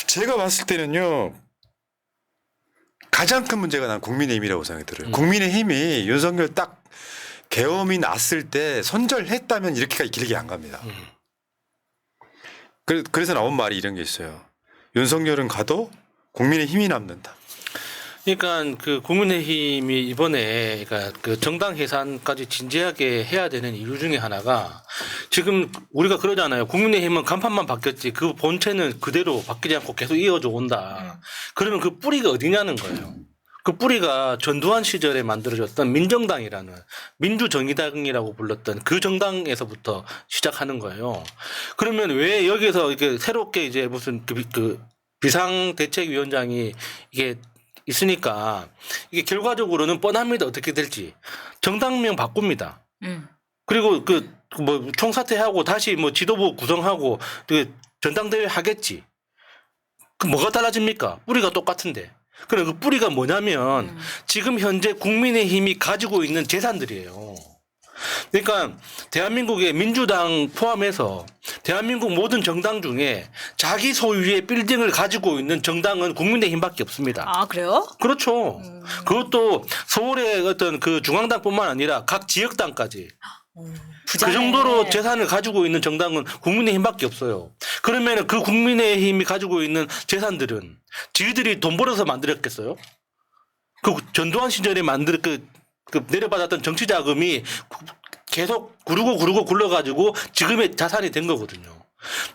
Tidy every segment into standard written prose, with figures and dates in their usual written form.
제가 봤을 때는요. 가장 큰 문제가 난 국민의힘이라고 생각이 들어요. 국민의힘이 윤석열 딱 계엄이 났을 때 손절했다면 이렇게까지 길게 안 갑니다. 그래서 나온 말이 이런 게 있어요. 윤석열은 가도 국민의힘이 남는다. 그러니까 그 국민의힘이 이번에 그러니까 그 정당 해산까지 진지하게 해야 되는 이유 중에 하나가 지금 우리가 그러잖아요. 국민의힘은 간판만 바뀌었지 그 본체는 그대로 바뀌지 않고 계속 이어져 온다. 그러면 그 뿌리가 어디냐는 거예요. 그 뿌리가 전두환 시절에 만들어졌던 민정당이라는 민주정의당이라고 불렀던 그 정당에서부터 시작하는 거예요. 그러면 왜 여기서 이렇게 새롭게 이제 무슨 그 비상대책위원장이 이게 있으니까 이게 결과적으로는 뻔합니다. 어떻게 될지. 정당명 바꿉니다. 그리고 그 뭐 총사퇴하고 다시 뭐 지도부 구성하고 그 전당대회 하겠지. 그 뭐가 달라집니까? 뿌리가 똑같은데. 그래 그 뿌리가 뭐냐면 지금 현재 국민의힘이 가지고 있는 재산들이에요. 그러니까 대한민국의 민주당 포함해서 대한민국 모든 정당 중에 자기 소유의 빌딩을 가지고 있는 정당은 국민의힘밖에 없습니다. 아, 그래요? 그렇죠. 그것도 서울의 어떤 그 중앙당뿐만 아니라 각 지역당까지 그 정도로 재산을 가지고 있는 정당은 국민의힘밖에 없어요. 그러면 그 국민의힘이 가지고 있는 재산들은 지들이 돈 벌어서 만들었겠어요? 그 전두환 시절에 그 내려받았던 정치 자금이 계속 구르고 굴러가지고 지금의 자산이 된 거거든요.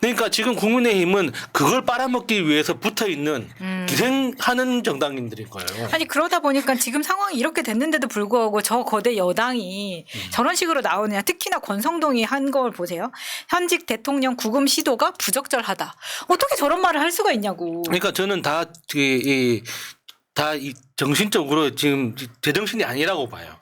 그러니까 지금 국민의힘은 그걸 빨아먹기 위해서 붙어 있는 기생하는 정당인들인 거예요. 아니 그러다 보니까 지금 상황이 이렇게 됐는데도 불구하고 저 거대 여당이 저런 식으로 나오느냐. 특히나 권성동이 한 걸 보세요. 현직 대통령 구금 시도가 부적절하다. 어떻게 저런 말을 할 수가 있냐고. 그러니까 저는 다 정신적으로 지금 제정신이 아니라고 봐요.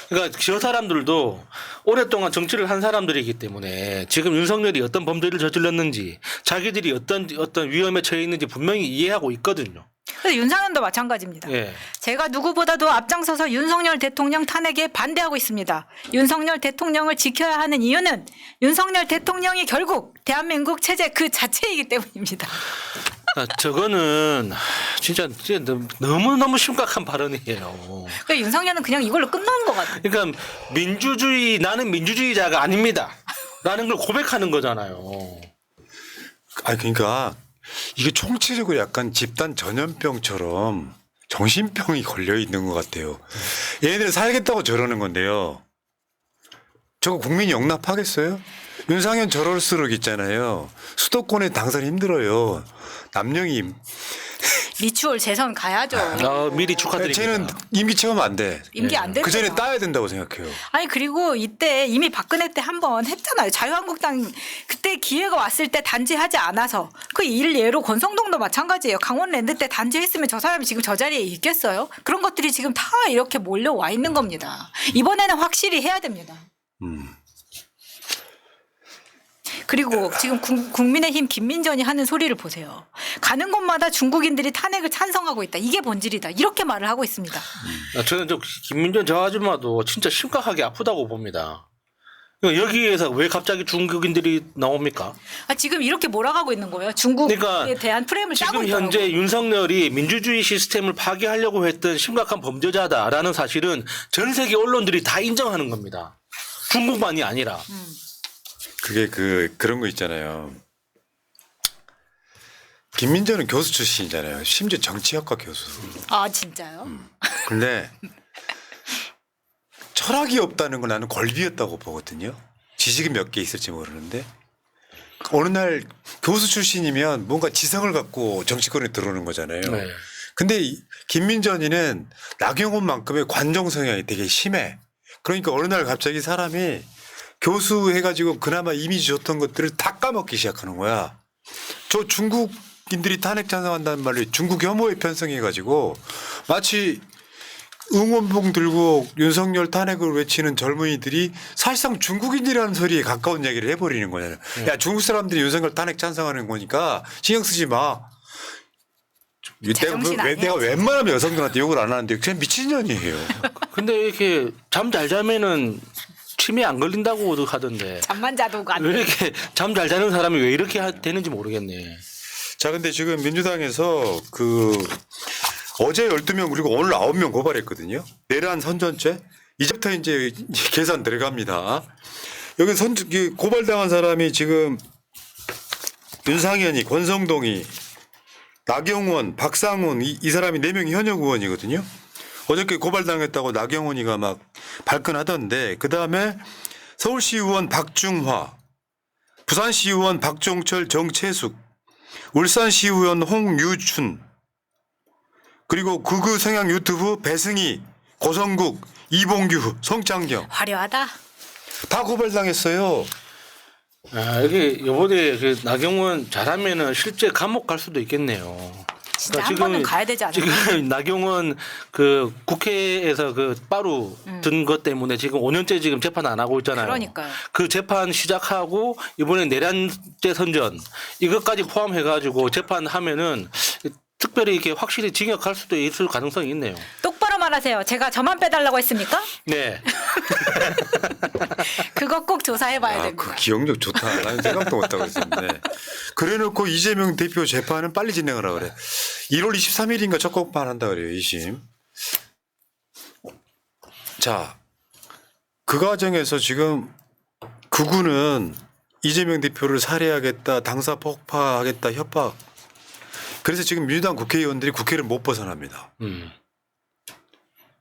그러니까 저 사람들도 오랫동안 정치를 한 사람들이기 때문에 지금 윤석열이 어떤 범죄를 저질렀는지 자기들이 어떤 위험에 처해 있는지 분명히 이해하고 있거든요. 그래서 윤상현도 마찬가지입니다. 예. 제가 누구보다도 앞장서서 윤석열 대통령 탄핵에 반대하고 있습니다. 윤석열 대통령을 지켜야 하는 이유는 윤석열 대통령이 결국 대한민국 체제 그 자체이기 때문입니다. 저거는 진짜 너무너무 심각한 발언이에요. 그러니까 윤석열은 그냥 이걸로 끝나는 것 같아요. 그러니까 나는 민주주의자가 아닙니다. 라는 걸 고백하는 거잖아요. 아니 그러니까 이게 총체적으로 약간 집단 전염병처럼 정신병이 걸려 있는 것 같아요. 얘네들 살겠다고 저러는 건데요. 저거 국민이 용납하겠어요? 윤상현 저럴수록 있잖아요. 수도권에 당선 힘들어요. 남영임. 미추홀 재선 가야죠. 미리 축하드립니다. 쟤는 임기 채우면 안 돼. 임기 안 되죠. 그 전에 따야 된다고 생각해요. 아니 그리고 이때 이미 박근혜 때 한 번 했잖아요. 자유한국당 그때 기회가 왔을 때 단죄하지 않아서 그 일례로 권성동도 마찬가지예요. 강원랜드 때 단죄했으면 저 사람이 지금 저 자리에 있겠어요? 그런 것들이 지금 다 이렇게 몰려와 있는 겁니다. 이번에는 확실히 해야 됩니다. 그리고 지금 국민의힘 김민전이 하는 소리를 보세요. 가는 곳마다 중국인들이 탄핵을 찬성하고 있다. 이게 본질이다. 이렇게 말을 하고 있습니다. 저는 김민전 저 아줌마도 진짜 심각하게 아프다고 봅니다. 여기에서 왜 갑자기 중국인들이 나옵니까? 지금 이렇게 몰아가고 있는 거예요. 중국에 그러니까 대한 프레임을 짜고 지금 있더라고요. 현재 윤석열이 민주주의 시스템을 파괴하려고 했던 심각한 범죄자다라는 사실은 전 세계 언론들이 다 인정하는 겁니다. 중국만이 아니라. 그게 그런 거 있잖아요. 김민전은 교수 출신이잖아요. 심지어 정치학과 교수. 아 진짜요? 근데 철학이 없다는 건 나는 권리였다고 보거든요. 지식이 몇 개 있을지 모르는데 어느 날 교수 출신이면 뭔가 지성을 갖고 정치권에 들어오는 거잖아요. 네. 근데 김민전이는 나경원만큼의 관종 성향이 되게 심해. 그러니까 어느 날 갑자기 사람이 교수 해가지고 그나마 이미지 좋던 것들을 다 까먹기 시작하는 거야. 저 중국인들이 탄핵 찬성한다는 말로 중국 혐오에 편성해가지고 마치 응원봉 들고 윤석열 탄핵을 외치는 젊은이들이 사실상 중국인이라는 소리에 가까운 얘기를 해버리는 거잖아요. 야 중국 사람들이 윤석열 탄핵 찬성하는 거니까 신경 쓰지 마. 내가 웬만하면 여성들한테 욕을 안 하는데 그냥 미친년이에요. 근데 이렇게 잠 잘 자면은 치매 안 걸린다고 하던데. 잠만 자도 안 왜 이렇게 잠 잘 자는 사람이 왜 이렇게 되는지 모르겠네. 자, 근데 지금 민주당에서 어제 12명 그리고 오늘 9명 고발했거든요. 내란 선전죄. 이제부터 이제 계산 들어갑니다. 여기 고발당한 사람이 지금 윤상현이, 권성동이, 나경원, 박상훈 이 사람이 4명이 현역 의원이거든요. 어저께 고발당했다고 나경원이가 막 발끈하던데 그다음에 서울시 의원 박중화, 부산시 의원 박종철, 정채숙, 울산시 의원 홍유춘, 그리고 극우 성향 유튜브 배승희, 고성국, 이봉규, 성창경 화려하다. 다 고발당했어요. 이게 이번에 그 나경원 잘하면은 실제 감옥 갈 수도 있겠네요. 진짜 한 번은 가야 되지 않을까? 지금 나경원 그 국회에서 그 빠루 든 것 때문에 지금 5년째 지금 재판 안 하고 있잖아요. 그러니까요. 그 재판 시작하고 이번에 내란죄 선전 이것까지 포함해가지고 재판하면은 특별히 이렇게 확실히 징역할 수도 있을 가능성이 있네요. 똑바로 말하세요. 제가 저만 빼달라고 했습니까? 네. 그거 꼭 조사해봐야 됩니다. 그 기억력 좋다. 나는 생각도 못하고 있었는데. 그래놓고 이재명 대표 재판은 빨리 진행하라 그래. 1월 23일인가 첫 공판 한다 그래요. 2심. 자, 그 과정에서 지금 극우는 이재명 대표를 살해하겠다, 당사 폭파하겠다, 협박. 그래서 지금 민주당 국회의원들이 국회를 못 벗어납니다.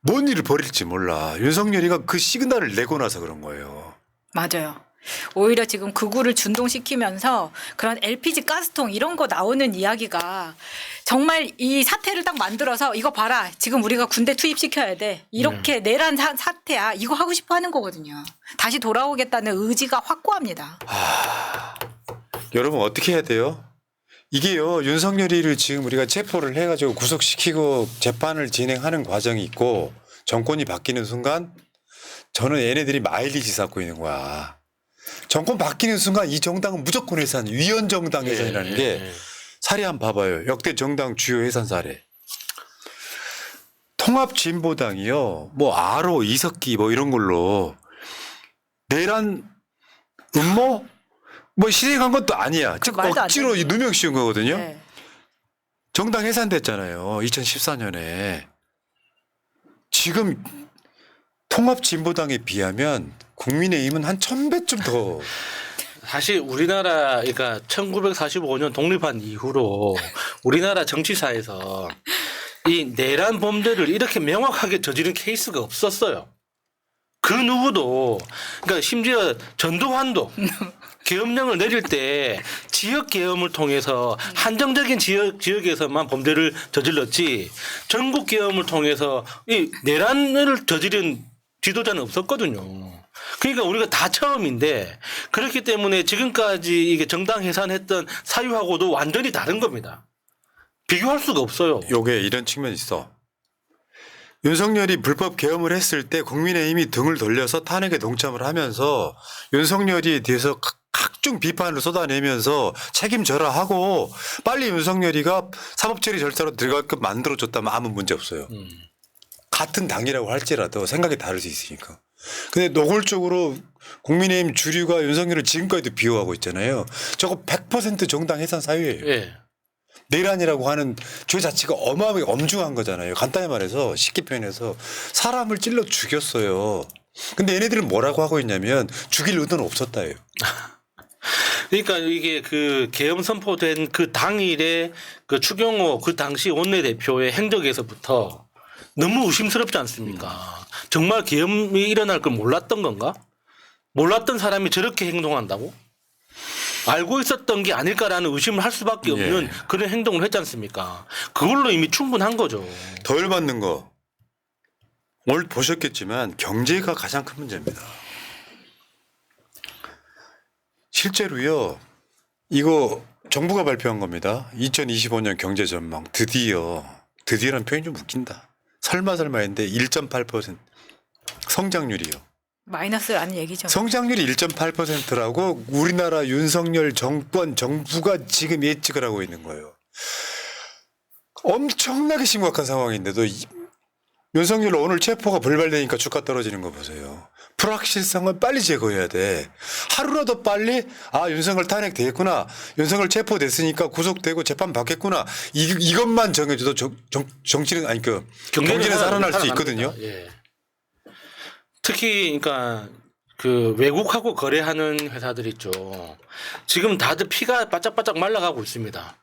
뭔 일을 벌일지 몰라. 윤석열이가 그 시그널을 내고 나서 그런 거예요. 맞아요. 오히려 지금 극우를 준동시키면서 그런 LPG 가스통 이런 거 나오는 이야기가 정말 이 사태를 딱 만들어서 이거 봐라. 지금 우리가 군대 투입시켜야 돼. 이렇게 내란 사태야. 이거 하고 싶어 하는 거거든요. 다시 돌아오겠다는 의지가 확고합니다. 여러분 어떻게 해야 돼요? 이게요. 윤석열이를 지금 우리가 체포를 해가지고 구속시키고 재판을 진행하는 과정이 있고 정권이 바뀌는 순간 저는 얘네들이 마일리지 쌓고 있는 거야. 정권 바뀌는 순간 이 정당은 무조건 해산, 위헌정당 해산이라는 게 사례 한번 봐봐요. 역대 정당 주요 해산 사례. 통합진보당이요. 뭐 아로, 이석기 뭐 이런 걸로 내란 음모 뭐 실행한 것도 아니야. 즉 말도 안 억지로 되죠. 누명 씌운 거거든요. 네. 정당 해산됐잖아요. 2014년에. 지금 통합진보당에 비하면 국민의힘은 한 1000배쯤 더. 사실 우리나라 그러니까 1945년 독립한 이후로 우리나라 정치사에서 이 내란 범죄를 이렇게 명확하게 저지른 케이스가 없었어요. 그 누구도 그러니까 심지어 전두환도 계엄령을 내릴 때 지역 계엄을 통해서 한정적인 지역에서만 범죄를 저질렀지 전국 계엄을 통해서 이 내란을 저지른 지도자는 없었거든요. 그러니까 우리가 다 처음인데 그렇기 때문에 지금까지 이게 정당 해산했던 사유하고도 완전히 다른 겁니다. 비교할 수가 없어요. 요게 이런 측면이 있어. 윤석열이 불법 계엄을 했을 때 국민의힘이 등을 돌려서 탄핵에 동참을 하면서 윤석열이에 대해서 각종 비판을 쏟아내면서 책임져라 하고 빨리 윤석열이가 사법처리 절차로 들어가게끔 만들어줬다면 아무 문제 없어요. 같은 당이라고 할지라도 생각이 다를 수 있으니까. 근데 노골적으로 국민의힘 주류가 윤석열을 지금까지도 비호하고 있잖아요. 저거 100% 정당 해산 사유예요. 예. 내란이라고 하는 죄 자체가 어마어마하게 엄중한 거잖아요. 간단히 말해서 쉽게 표현해서 사람을 찔러 죽였어요. 근데 얘네들은 뭐라고 하고 있냐면 죽일 의도는 없었다예요. 그러니까 이게 그 계엄 선포된 그 당일에 그 추경호 그 당시 원내대표의 행적에서부터 너무 의심스럽지 않습니까? 정말 계엄이 일어날 걸 몰랐던 건가? 몰랐던 사람이 저렇게 행동한다고? 알고 있었던 게 아닐까라는 의심을 할 수밖에 없는 그런 행동을 했지 않습니까? 그걸로 이미 충분한 거죠. 더 열받는 거 오늘 보셨겠지만 경제가 가장 큰 문제입니다. 실제로요. 이거 정부가 발표한 겁니다. 2025년 경제 전망 드디어라는 표현이 좀 웃긴다. 설마인데 1.8% 성장률이요. 마이너스라는 얘기죠. 성장률이 1.8%라고 우리나라 윤석열 정부가 지금 예측을 하고 있는 거예요. 엄청나게 심각한 상황인데도 윤석열 오늘 체포가 불발되니까 주가 떨어지는 거 보세요. 불확실성을 빨리 제거해야 돼. 하루라도 빨리 윤석열 탄핵되겠구나. 윤석열 체포됐으니까 구속되고 재판 받겠구나. 이것만 정해줘도 정치는 아니 경제는 살아날 수 있거든요. 예. 특히 그러니까 그 외국하고 거래하는 회사들 있죠. 지금 다들 피가 바짝바짝 말라가고 있습니다.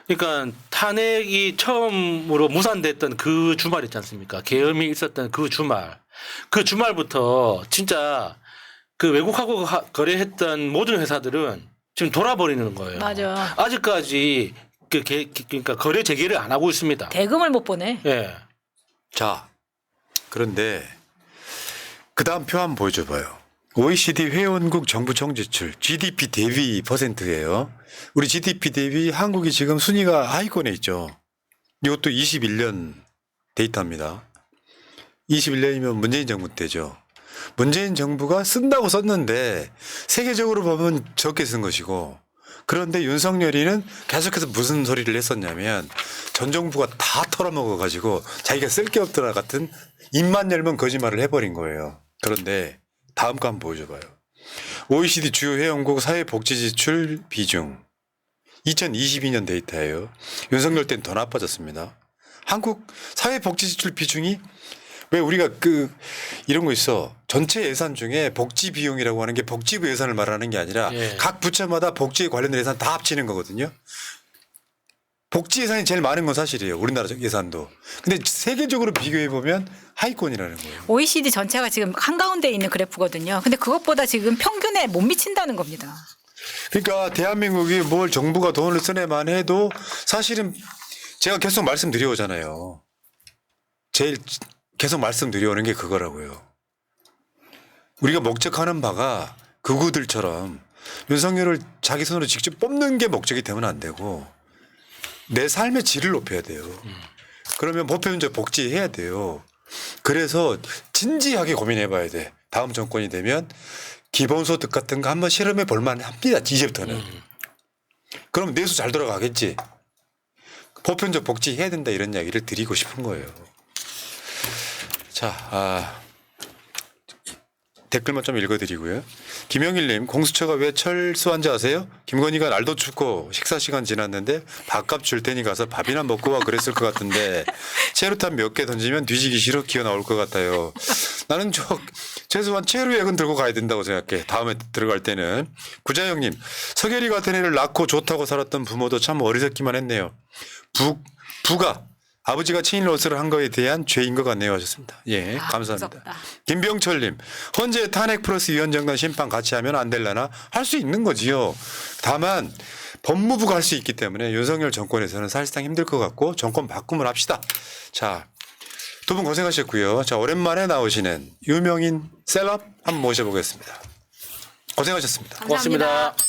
그러니까 탄핵이 처음으로 무산됐던 그 주말 있지 않습니까? 계엄이 있었던 그 주말부터 진짜 그 외국하고 거래했던 모든 회사들은 지금 돌아버리는 거예요. 맞아. 아직까지 그러니까 거래 재개를 안 하고 있습니다. 대금을 못 보내. 예. 자, 그런데 그 다음 표 한번 보여줘봐요. OECD 회원국 정부 총지출 GDP 대비 %예요. 우리 GDP 대비 한국이 지금 순위가 하위권에 있죠. 이것도 21년 데이터입니다. 21년이면 문재인 정부 때죠. 문재인 정부가 쓴다고 썼는데 세계적으로 보면 적게 쓴 것이고, 그런데 윤석열이는 계속해서 무슨 소리를 했었냐면 전 정부가 다 털어먹어가지고 자기가 쓸 게 없더라 같은 입만 열면 거짓말을 해버린 거예요. 그런데 다음 거 한번 보여줘봐요. OECD 주요 회원국 사회복지지출 비중 2022년 데이터예요. 윤석열 때는 더 나빠졌습니다. 한국 사회복지지출 비중이 왜 우리가 이런 거 있어. 전체 예산 중에 복지 비용이라고 하는 게 복지부 예산을 말하는 게 아니라 각 부처마다 복지에 관련된 예산 다 합치는 거거든요. 복지 예산이 제일 많은 건 사실이에요. 우리나라 예산도. 근데 세계적으로 비교해 보면 하위권이라는 거예요. OECD 전체가 지금 한가운데 있는 그래프거든요. 근데 그것보다 지금 평균에 못 미친다는 겁니다. 그러니까 대한민국이 뭘 정부가 돈을 쓰네만 해도 사실은 제가 계속 말씀드려오잖아요. 제일 계속 말씀드려오는 게 그거라고요. 우리가 목적하는 바가 극우들처럼 윤석열을 자기 손으로 직접 뽑는 게 목적이 되면 안 되고 내 삶의 질을 높여야 돼요. 그러면 보편적 복지해야 돼요. 그래서 진지하게 고민해 봐야 돼. 다음 정권이 되면 기본소득 같은 거 한번 실험해 볼 만합니다. 이제부터는. 그럼 내수 잘 돌아가겠지. 보편적 복지해야 된다 이런 이야기를 드리고 싶은 거예요. 자, 댓글만 좀 읽어드리고요. 김영일님, 공수처가 왜 철수한지 아세요? 김건희가 날도 춥고 식사 시간 지났는데 밥값 줄 테니 가서 밥이나 먹고 와 그랬을 것 같은데 체류탄 몇 개 던지면 뒤지기 싫어 기어 나올 것 같아요. 나는 최소한 체류액은 들고 가야 된다고 생각해. 다음에 들어갈 때는. 구자영님, 서계리 같은 애를 낳고 좋다고 살았던 부모도 참 어리석기만 했네요. 부가 아버지가 체인로스를 한 거에 대한 죄인 것 같네요 하셨습니다. 예, 감사합니다. 무섭다. 김병철님, 헌재 탄핵 플러스 위헌정당 심판 같이 하면 안 될라나? 할 수 있는 거지요. 다만 법무부가 할 수 있기 때문에 윤석열 정권에서는 사실상 힘들 것 같고 정권 바꿈을 합시다. 자, 두 분 고생하셨고요. 자, 오랜만에 나오시는 유명인 셀럽 한번 모셔보겠습니다. 고생하셨습니다. 감사합니다. 고맙습니다.